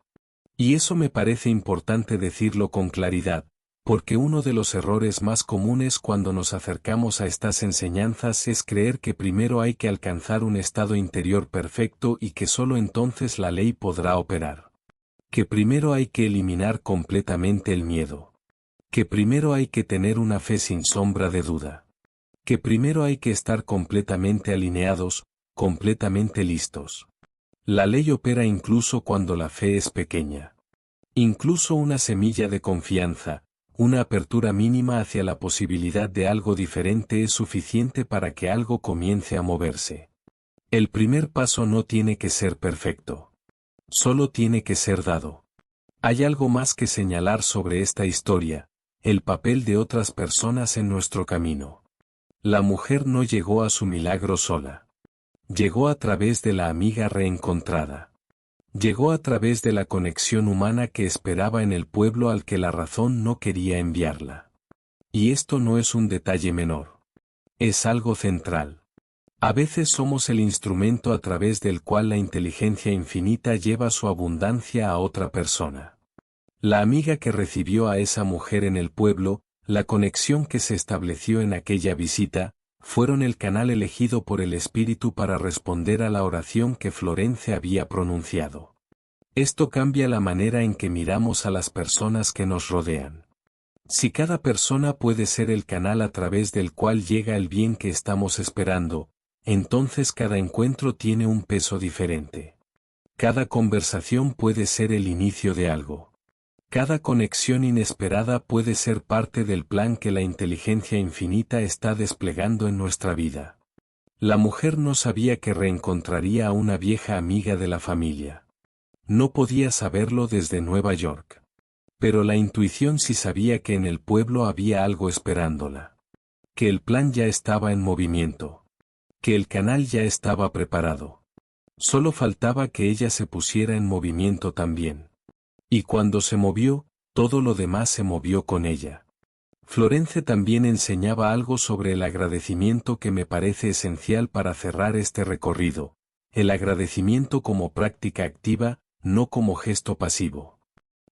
Y eso me parece importante decirlo con claridad, porque uno de los errores más comunes cuando nos acercamos a estas enseñanzas es creer que primero hay que alcanzar un estado interior perfecto y que solo entonces la ley podrá operar. Que primero hay que eliminar completamente el miedo. Que primero hay que tener una fe sin sombra de duda. Que primero hay que estar completamente alineados, completamente listos. La ley opera incluso cuando la fe es pequeña. Incluso una semilla de confianza, una apertura mínima hacia la posibilidad de algo diferente es suficiente para que algo comience a moverse. El primer paso no tiene que ser perfecto. Solo tiene que ser dado. Hay algo más que señalar sobre esta historia, el papel de otras personas en nuestro camino. La mujer no llegó a su milagro sola. Llegó a través de la amiga reencontrada. Llegó a través de la conexión humana que esperaba en el pueblo al que la razón no quería enviarla. Y esto no es un detalle menor. Es algo central. A veces somos el instrumento a través del cual la inteligencia infinita lleva su abundancia a otra persona. La amiga que recibió a esa mujer en el pueblo, la conexión que se estableció en aquella visita, fueron el canal elegido por el Espíritu para responder a la oración que Florence había pronunciado. Esto cambia la manera en que miramos a las personas que nos rodean. Si cada persona puede ser el canal a través del cual llega el bien que estamos esperando, entonces cada encuentro tiene un peso diferente. Cada conversación puede ser el inicio de algo. Cada conexión inesperada puede ser parte del plan que la inteligencia infinita está desplegando en nuestra vida. La mujer no sabía que reencontraría a una vieja amiga de la familia. No podía saberlo desde Nueva York. Pero la intuición sí sabía que en el pueblo había algo esperándola. Que el plan ya estaba en movimiento. Que el canal ya estaba preparado. Solo faltaba que ella se pusiera en movimiento también. Y cuando se movió, todo lo demás se movió con ella. Florence también enseñaba algo sobre el agradecimiento que me parece esencial para cerrar este recorrido. El agradecimiento como práctica activa, no como gesto pasivo.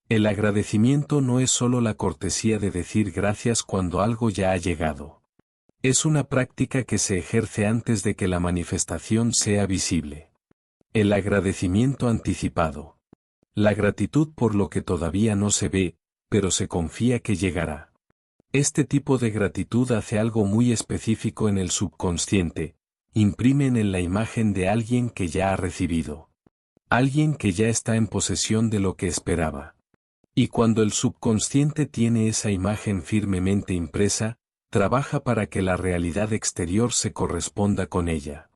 El agradecimiento no es solo la cortesía de decir gracias cuando algo ya ha llegado. Es una práctica que se ejerce antes de que la manifestación sea visible. El agradecimiento anticipado. La gratitud por lo que todavía no se ve, pero se confía que llegará. Este tipo de gratitud hace algo muy específico en el subconsciente, imprimen en la imagen de alguien que ya ha recibido. Alguien que ya está en posesión de lo que esperaba. Y cuando el subconsciente tiene esa imagen firmemente impresa, trabaja para que la realidad exterior se corresponda con ella.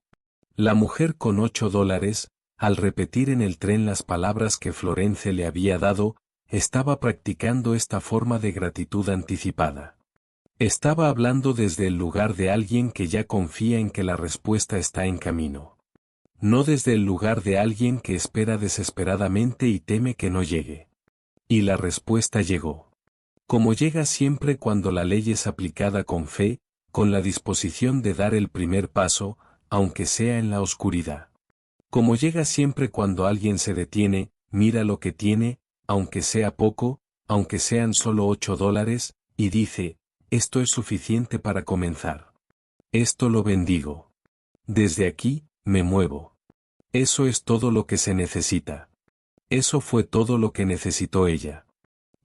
La mujer con $8, al repetir en el tren las palabras que Florence le había dado, estaba practicando esta forma de gratitud anticipada. Estaba hablando desde el lugar de alguien que ya confía en que la respuesta está en camino. No desde el lugar de alguien que espera desesperadamente y teme que no llegue. Y la respuesta llegó. Como llega siempre cuando la ley es aplicada con fe, con la disposición de dar el primer paso, aunque sea en la oscuridad. Como llega siempre cuando alguien se detiene, mira lo que tiene, aunque sea poco, aunque sean solo $8, y dice, esto es suficiente para comenzar. Esto lo bendigo. Desde aquí, me muevo. Eso es todo lo que se necesita. Eso fue todo lo que necesitó ella.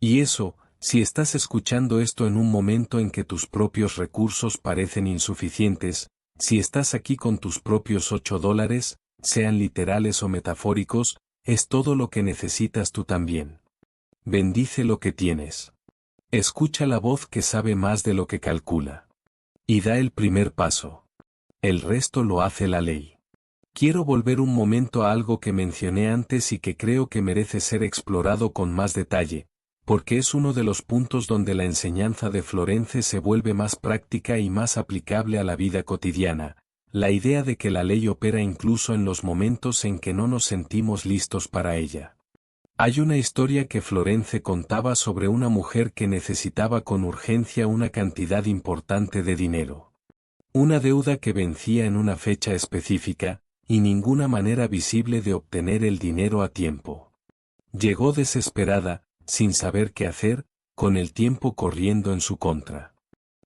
Y eso, si estás escuchando esto en un momento en que tus propios recursos parecen insuficientes, si estás aquí con tus propios $8, sean literales o metafóricos, es todo lo que necesitas tú también. Bendice lo que tienes. Escucha la voz que sabe más de lo que calcula. Y da el primer paso. El resto lo hace la ley. Quiero volver un momento a algo que mencioné antes y que creo que merece ser explorado con más detalle, porque es uno de los puntos donde la enseñanza de Florence se vuelve más práctica y más aplicable a la vida cotidiana, la idea de que la ley opera incluso en los momentos en que no nos sentimos listos para ella. Hay una historia que Florence contaba sobre una mujer que necesitaba con urgencia una cantidad importante de dinero. Una deuda que vencía en una fecha específica, y ninguna manera visible de obtener el dinero a tiempo. Llegó desesperada, sin saber qué hacer, con el tiempo corriendo en su contra.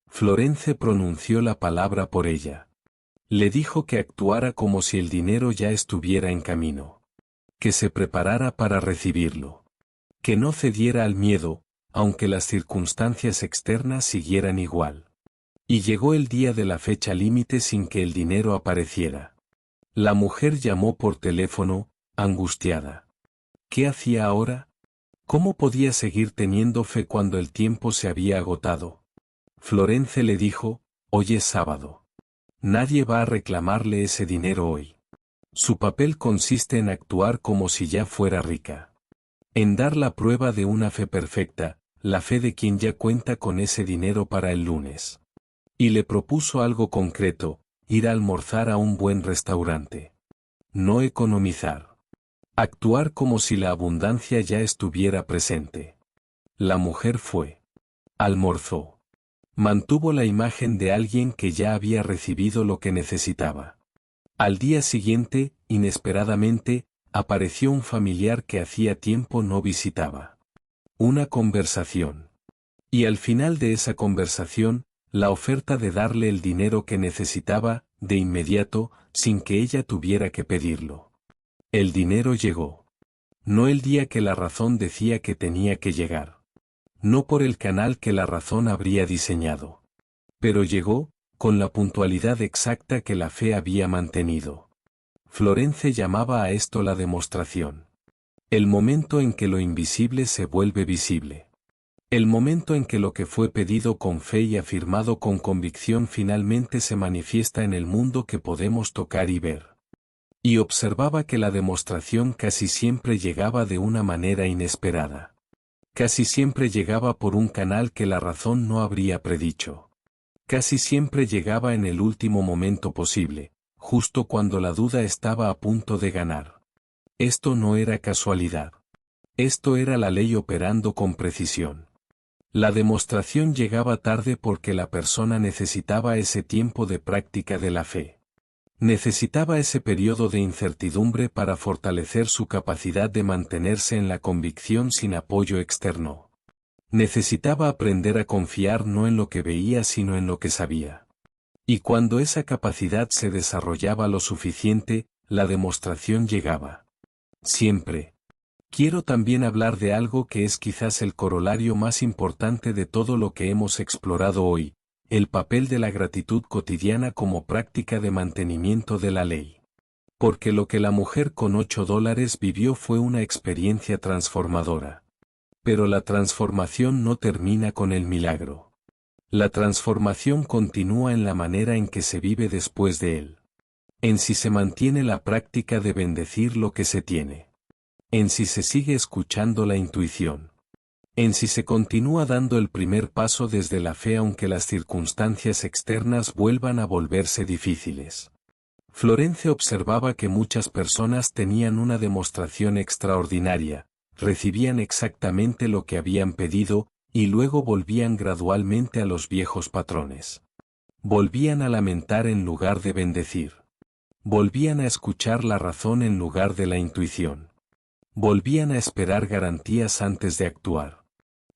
Florence pronunció la palabra por ella. Le dijo que actuara como si el dinero ya estuviera en camino. Que se preparara para recibirlo. Que no cediera al miedo, aunque las circunstancias externas siguieran igual. Y llegó el día de la fecha límite sin que el dinero apareciera. La mujer llamó por teléfono, angustiada. ¿Qué hacía ahora? ¿Cómo podía seguir teniendo fe cuando el tiempo se había agotado? Florence le dijo, hoy es sábado. Nadie va a reclamarle ese dinero hoy. Su papel consiste en actuar como si ya fuera rica. En dar la prueba de una fe perfecta, la fe de quien ya cuenta con ese dinero para el lunes. Y le propuso algo concreto, ir a almorzar a un buen restaurante. No economizar. Actuar como si la abundancia ya estuviera presente. La mujer fue. Almorzó. Mantuvo la imagen de alguien que ya había recibido lo que necesitaba. Al día siguiente, inesperadamente, apareció un familiar que hacía tiempo no visitaba. Una conversación. Y al final de esa conversación, la oferta de darle el dinero que necesitaba, de inmediato, sin que ella tuviera que pedirlo. El dinero llegó. No el día que la razón decía que tenía que llegar. No por el canal que la razón habría diseñado. Pero llegó, con la puntualidad exacta que la fe había mantenido. Florence llamaba a esto la demostración. El momento en que lo invisible se vuelve visible. El momento en que lo que fue pedido con fe y afirmado con convicción finalmente se manifiesta en el mundo que podemos tocar y ver. Y observaba que la demostración casi siempre llegaba de una manera inesperada. Casi siempre llegaba por un canal que la razón no habría predicho. Casi siempre llegaba en el último momento posible, justo cuando la duda estaba a punto de ganar. Esto no era casualidad. Esto era la ley operando con precisión. La demostración llegaba tarde porque la persona necesitaba ese tiempo de práctica de la fe. Necesitaba ese periodo de incertidumbre para fortalecer su capacidad de mantenerse en la convicción sin apoyo externo. Necesitaba aprender a confiar no en lo que veía sino en lo que sabía. Y cuando esa capacidad se desarrollaba lo suficiente, la demostración llegaba. Siempre. Quiero también hablar de algo que es quizás el corolario más importante de todo lo que hemos explorado hoy, el papel de la gratitud cotidiana como práctica de mantenimiento de la ley. Porque lo que la mujer con $8 vivió fue una experiencia transformadora. Pero la transformación no termina con el milagro. La transformación continúa en la manera en que se vive después de él. En si se mantiene la práctica de bendecir lo que se tiene. En si se sigue escuchando la intuición. En si se continúa dando el primer paso desde la fe aunque las circunstancias externas vuelvan a volverse difíciles. Florence observaba que muchas personas tenían una demostración extraordinaria, recibían exactamente lo que habían pedido, y luego volvían gradualmente a los viejos patrones. Volvían a lamentar en lugar de bendecir. Volvían a escuchar la razón en lugar de la intuición. Volvían a esperar garantías antes de actuar.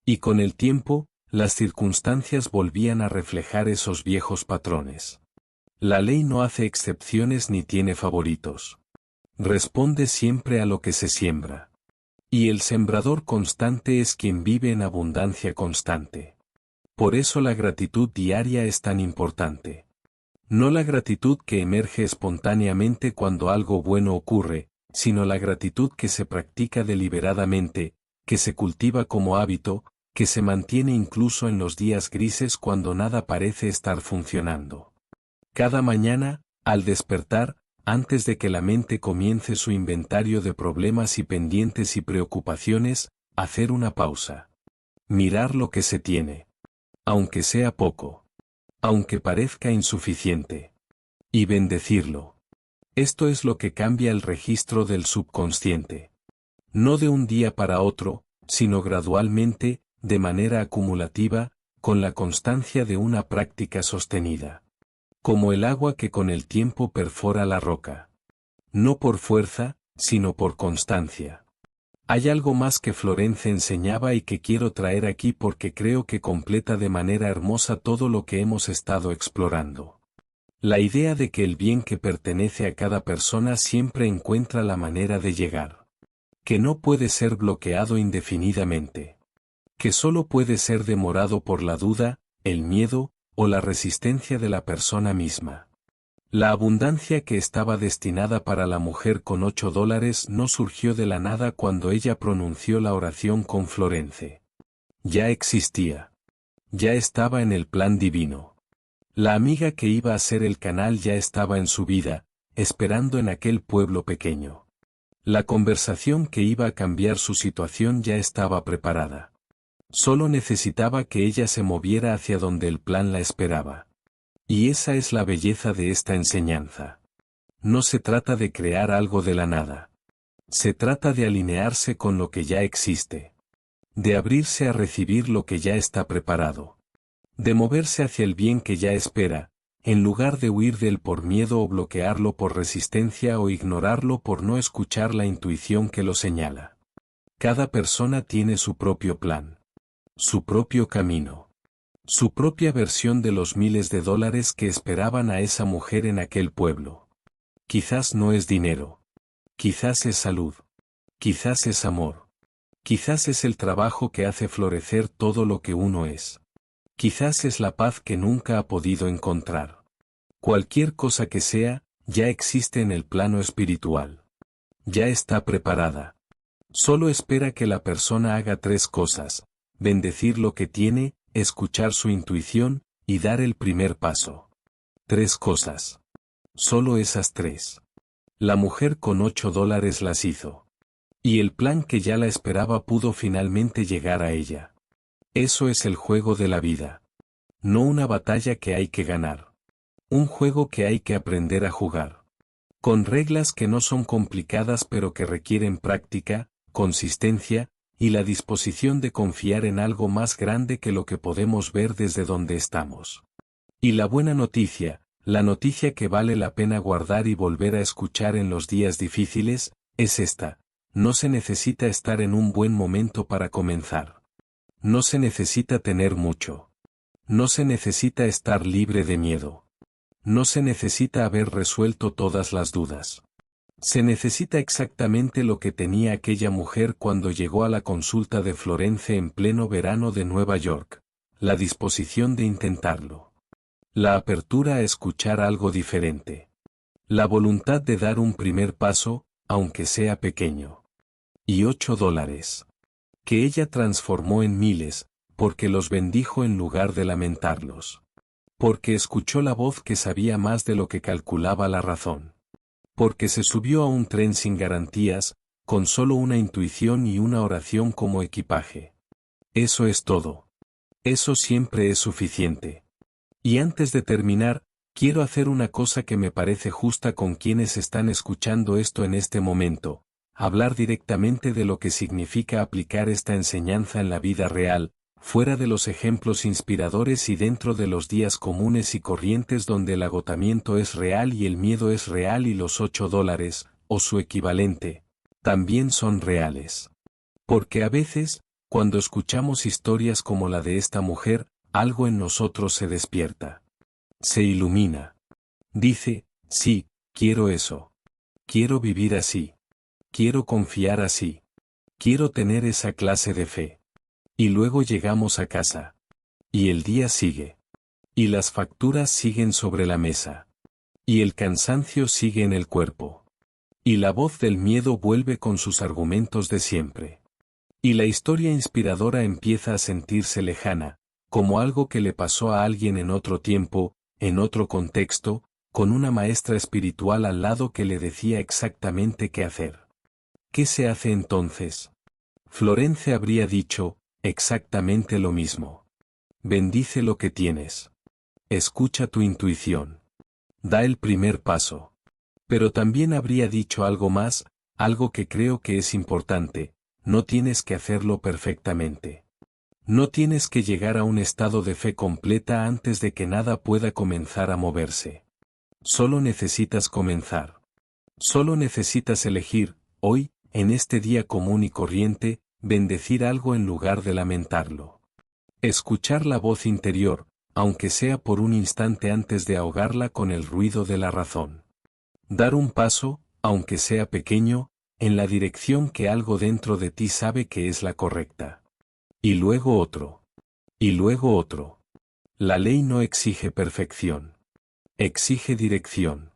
Y con el tiempo, las circunstancias volvían a reflejar esos viejos patrones. La ley no hace excepciones ni tiene favoritos. Responde siempre a lo que se siembra. Y el sembrador constante es quien vive en abundancia constante. Por eso la gratitud diaria es tan importante. No la gratitud que emerge espontáneamente cuando algo bueno ocurre, sino la gratitud que se practica deliberadamente, que se cultiva como hábito, que se mantiene incluso en los días grises cuando nada parece estar funcionando. Cada mañana, al despertar, antes de que la mente comience su inventario de problemas y pendientes y preocupaciones, hacer una pausa. Mirar lo que se tiene. Aunque sea poco. Aunque parezca insuficiente. Y bendecirlo. Esto es lo que cambia el registro del subconsciente. No de un día para otro, sino gradualmente, de manera acumulativa, con la constancia de una práctica sostenida. Como el agua que con el tiempo perfora la roca. No por fuerza, sino por constancia. Hay algo más que Florence enseñaba y que quiero traer aquí porque creo que completa de manera hermosa todo lo que hemos estado explorando. La idea de que el bien que pertenece a cada persona siempre encuentra la manera de llegar. Que no puede ser bloqueado indefinidamente. Que solo puede ser demorado por la duda, el miedo, o la resistencia de la persona misma. La abundancia que estaba destinada para la mujer con $8 no surgió de la nada cuando ella pronunció la oración con Florence. Ya existía. Ya estaba en el plan divino. La amiga que iba a ser el canal ya estaba en su vida, esperando en aquel pueblo pequeño. La conversación que iba a cambiar su situación ya estaba preparada. Solo necesitaba que ella se moviera hacia donde el plan la esperaba. Y esa es la belleza de esta enseñanza. No se trata de crear algo de la nada. Se trata de alinearse con lo que ya existe. De abrirse a recibir lo que ya está preparado. De moverse hacia el bien que ya espera, en lugar de huir de él por miedo o bloquearlo por resistencia o ignorarlo por no escuchar la intuición que lo señala. Cada persona tiene su propio plan. Su propio camino. Su propia versión de los miles de dólares que esperaban a esa mujer en aquel pueblo. Quizás no es dinero. Quizás es salud. Quizás es amor. Quizás es el trabajo que hace florecer todo lo que uno es. Quizás es la paz que nunca ha podido encontrar. Cualquier cosa que sea, ya existe en el plano espiritual. Ya está preparada. Solo espera que la persona haga 3 cosas: bendecir lo que tiene, escuchar su intuición, y dar el primer paso. 3 cosas. Solo esas 3. La mujer con $8 las hizo. Y el plan que ya la esperaba pudo finalmente llegar a ella. Eso es el juego de la vida. No una batalla que hay que ganar. Un juego que hay que aprender a jugar. Con reglas que no son complicadas pero que requieren práctica, consistencia, y la disposición de confiar en algo más grande que lo que podemos ver desde donde estamos. Y la buena noticia, la noticia que vale la pena guardar y volver a escuchar en los días difíciles, es esta: no se necesita estar en un buen momento para comenzar. No se necesita tener mucho. No se necesita estar libre de miedo. No se necesita haber resuelto todas las dudas. Se necesita exactamente lo que tenía aquella mujer cuando llegó a la consulta de Florence en pleno verano de Nueva York: la disposición de intentarlo. La apertura a escuchar algo diferente. La voluntad de dar un primer paso, aunque sea pequeño. Y $8. Que ella transformó en miles, porque los bendijo en lugar de lamentarlos. Porque escuchó la voz que sabía más de lo que calculaba la razón. Porque se subió a un tren sin garantías, con solo una intuición y una oración como equipaje. Eso es todo. Eso siempre es suficiente. Y antes de terminar, quiero hacer una cosa que me parece justa con quienes están escuchando esto en este momento: hablar directamente de lo que significa aplicar esta enseñanza en la vida real, fuera de los ejemplos inspiradores y dentro de los días comunes y corrientes donde el agotamiento es real y el miedo es real y los $8, o su equivalente, también son reales. Porque a veces, cuando escuchamos historias como la de esta mujer, algo en nosotros se despierta. Se ilumina. Dice: sí, quiero eso. Quiero vivir así. Quiero confiar así. Quiero tener esa clase de fe. Y luego llegamos a casa. Y el día sigue. Y las facturas siguen sobre la mesa. Y el cansancio sigue en el cuerpo. Y la voz del miedo vuelve con sus argumentos de siempre. Y la historia inspiradora empieza a sentirse lejana, como algo que le pasó a alguien en otro tiempo, en otro contexto, con una maestra espiritual al lado que le decía exactamente qué hacer. ¿Qué se hace entonces? Florence habría dicho exactamente lo mismo. Bendice lo que tienes. Escucha tu intuición. Da el primer paso. Pero también habría dicho algo más, algo que creo que es importante: no tienes que hacerlo perfectamente. No tienes que llegar a un estado de fe completa antes de que nada pueda comenzar a moverse. Solo necesitas comenzar. Solo necesitas elegir, hoy, en este día común y corriente, bendecir algo en lugar de lamentarlo. Escuchar la voz interior, aunque sea por un instante antes de ahogarla con el ruido de la razón. Dar un paso, aunque sea pequeño, en la dirección que algo dentro de ti sabe que es la correcta. Y luego otro. Y luego otro. La ley no exige perfección. Exige dirección.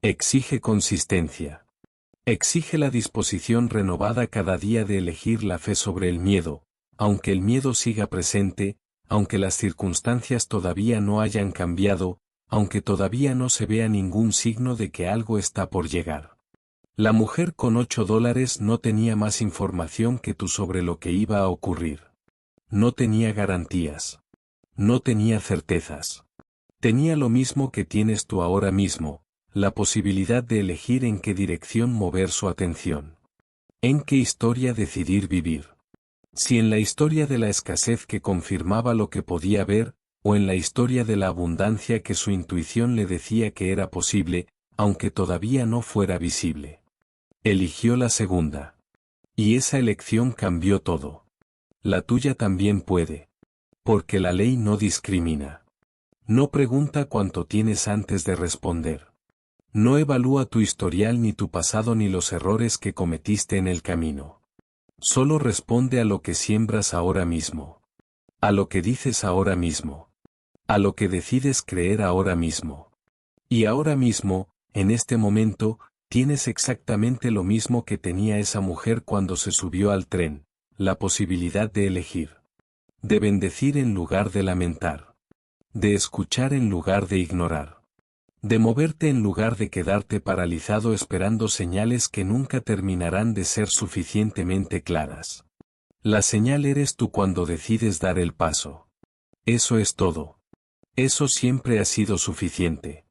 Exige consistencia. Exige la disposición renovada cada día de elegir la fe sobre el miedo, aunque el miedo siga presente, aunque las circunstancias todavía no hayan cambiado, aunque todavía no se vea ningún signo de que algo está por llegar. La mujer con $8 no tenía más información que tú sobre lo que iba a ocurrir. No tenía garantías. No tenía certezas. Tenía lo mismo que tienes tú ahora mismo: la posibilidad de elegir en qué dirección mover su atención. En qué historia decidir vivir. Si en la historia de la escasez que confirmaba lo que podía ver, o en la historia de la abundancia que su intuición le decía que era posible, aunque todavía no fuera visible. Eligió la segunda. Y esa elección cambió todo. La tuya también puede. Porque la ley no discrimina. No pregunta cuánto tienes antes de responder. No evalúa tu historial ni tu pasado ni los errores que cometiste en el camino. Solo responde a lo que siembras ahora mismo. A lo que dices ahora mismo. A lo que decides creer ahora mismo. Y ahora mismo, en este momento, tienes exactamente lo mismo que tenía esa mujer cuando se subió al tren, la posibilidad de elegir. De bendecir en lugar de lamentar. De escuchar en lugar de ignorar. De moverte en lugar de quedarte paralizado esperando señales que nunca terminarán de ser suficientemente claras. La señal eres tú cuando decides dar el paso. Eso es todo. Eso siempre ha sido suficiente.